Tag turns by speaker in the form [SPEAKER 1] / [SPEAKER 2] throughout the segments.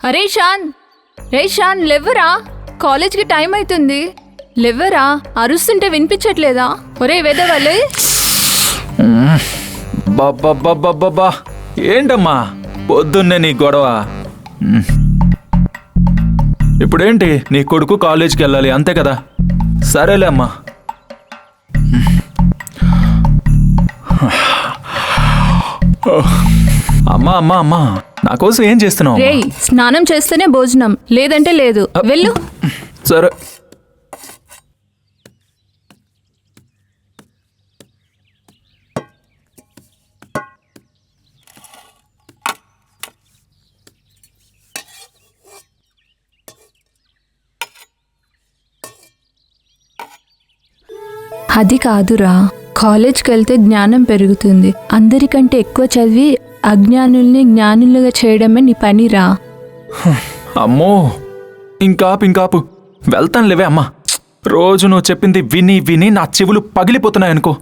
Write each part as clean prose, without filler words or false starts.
[SPEAKER 1] అరే షాన్, రే షాన్ లేవరా, కాలేజ్కి టైం అవుతుంది. లేవరా, అరుస్తుంటే వినిపించట్లేదా? ఒరే వెదవలే.
[SPEAKER 2] బాబా ఏంటమ్మా పొద్దున్నే నీ గొడవ? ఇప్పుడేంటి, నీ కొడుకు కాలేజీకి వెళ్ళాలి అంతే కదా? సరేలే అమ్మా. అమ్మా అమ్మా అమ్మా, నా కోసం ఏం చేస్తున్నావు?
[SPEAKER 1] రేయ్, స్నానం చేస్తేనే భోజనం, లేదంటే లేదు. వెళ్ళు.
[SPEAKER 2] సరే.
[SPEAKER 1] అది కాదురా, కాలేజ్కి వెళ్తే జ్ఞానం పెరుగుతుంది. అందరికంటే ఎక్కువ చదివి అజ్ఞానుల్ని జ్ఞానులుగా చేయడమే నీ పనిరా.
[SPEAKER 2] అమ్మో, ఇంకాపు వెళ్తాను లేవే అమ్మా. రోజు నువ్వు చెప్పింది విని విని నా చెవులు పగిలిపోతున్నాయనుకో.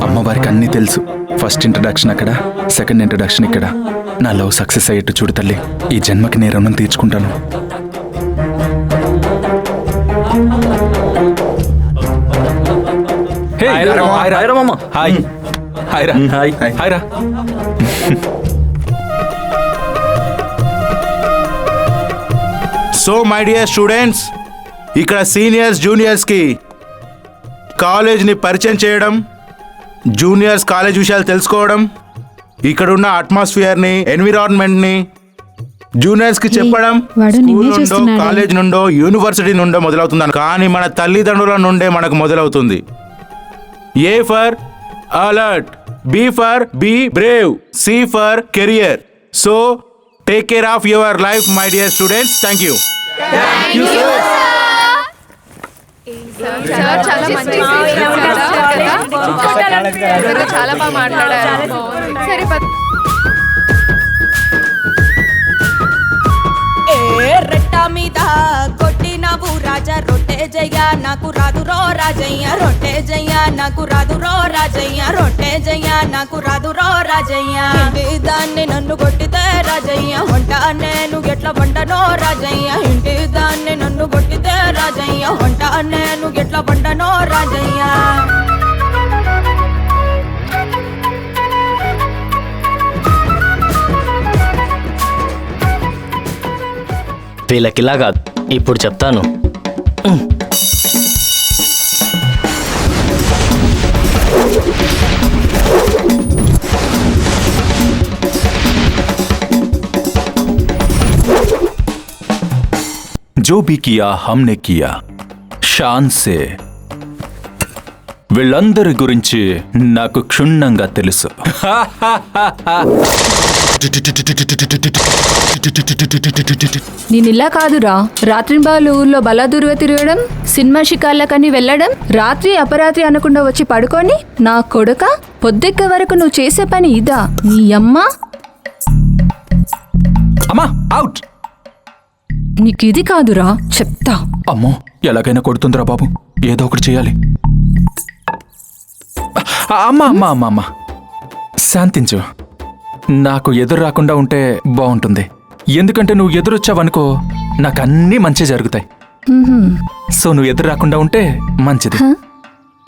[SPEAKER 2] అమ్మవారికి అన్నీ తెలుసు. ఫస్ట్ ఇంట్రడక్షన్ అక్కడ, సెకండ్ ఇంట్రడక్షన్ ఇక్కడ. నా లవ్ సక్సెస్ అయ్యేట్టు చూడు తల్లి. ఈ జన్మకి నేను రుణం తీర్చుకుంటాను.
[SPEAKER 3] సో మై డియర్ స్టూడెంట్స్, ఇక్కడ సీనియర్స్ జూనియర్స్కి కాలేజ్ని పరిచయం చేయడం, జూనియర్స్ కాలేజ్ విషయాలు తెలుసుకోవడం, ఇక్కడున్న అట్మాస్ఫియర్ని, ఎన్విరాన్మెంట్ని జూనియర్స్కి చెప్పడం స్కూల్ నుండో, కాలేజ్ నుండో, యూనివర్సిటీ నుండో మొదలవుతుంది. కానీ మన తల్లిదండ్రుల నుండే మనకు మొదలవుతుంది. A for alert, B for be brave, C for career. So take care of your life my dear students. Thank you.
[SPEAKER 4] చాలా బాగా మాట్లాడారు. సరే
[SPEAKER 5] రెట్టా మీద కొట్టినవు రాజా రొట్టె జయ్య, నాకు రాదు రో రాజయ్య రొట్టె జయ్య, నాకు రాదు రో రాజయ్య రొట్టె జయ్య, నాకు రాదు రో రాజయ్య. ఇంటి దాన్ని నన్ను కొట్టితే రాజయ్య వంట నేను ఎట్లా వంటనో రాజయ్య. ఇంటి దాన్ని నన్ను కొట్టితే రాజయ్య వంట నేను ఎట్లా వంటనో రాజయ్య.
[SPEAKER 6] వీళ్ళకిలా కాదు, ఇప్పుడు చెప్తాను.
[SPEAKER 2] जो भी किया हमने किया शान से. వీళ్ళందరి గురించి నాకు క్షుణ్ణంగా తెలుసు.
[SPEAKER 1] నేను ఇలా కాదురా, రాత్రింబాలు ఊర్లో బలాదూరుగా తిరగడం, సినిమా షికార్లకని వెళ్ళడం, రాత్రి అపరాత్రి అనకుండా వచ్చి పడుకొని, నా కొడుక పొద్దెక్క వరకు నువ్వు చేసే పని ఇదా? నీ అమ్మ
[SPEAKER 2] అమ్మా అవుట్.
[SPEAKER 1] నీకు ఇది కాదురా, చెప్తా.
[SPEAKER 2] అమ్మో, ఎలాగైనా కొడుతుందిరా బాబు, ఏదో ఒకటి చేయాలి. అమ్మా అమ్మా అమ్మా అమ్మా శాంతించు. నాకు ఎదురు రాకుండా ఉంటే బాగుంటుంది. ఎందుకంటే నువ్వు ఎదురొచ్చావనుకో నాకు అన్నీ మంచి జరుగుతాయి. సో నువ్వు ఎదురు రాకుండా ఉంటే మంచిది.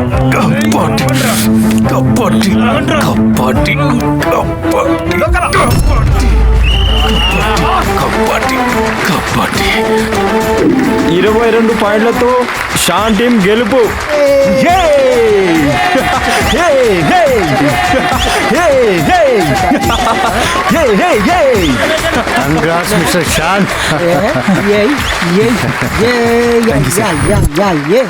[SPEAKER 2] కబడ్డీ కబడ్డీ కబడ్డీ కబడ్డీ
[SPEAKER 7] 22 పాయింట్లతో షాన్ టీం గెలుపు.
[SPEAKER 3] Congrats mister Shan.
[SPEAKER 8] ఏయ్, ఏయ్, ఏయ్, యా.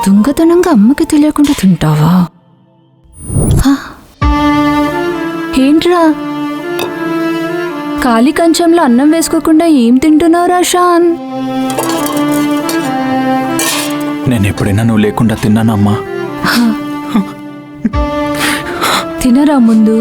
[SPEAKER 1] దొంగతనంగా అమ్మకి తెలియకుండా తింటావా? హ? ఏంట్రా ఖాళీ కంచంలో అన్నం వేసుకోకుండా ఏం తింటున్నావురా షాన్?
[SPEAKER 2] నేను ఎప్పుడైనా నువ్వు లేకుండా తిన్నానమ్మా.
[SPEAKER 1] తినరా ముందు.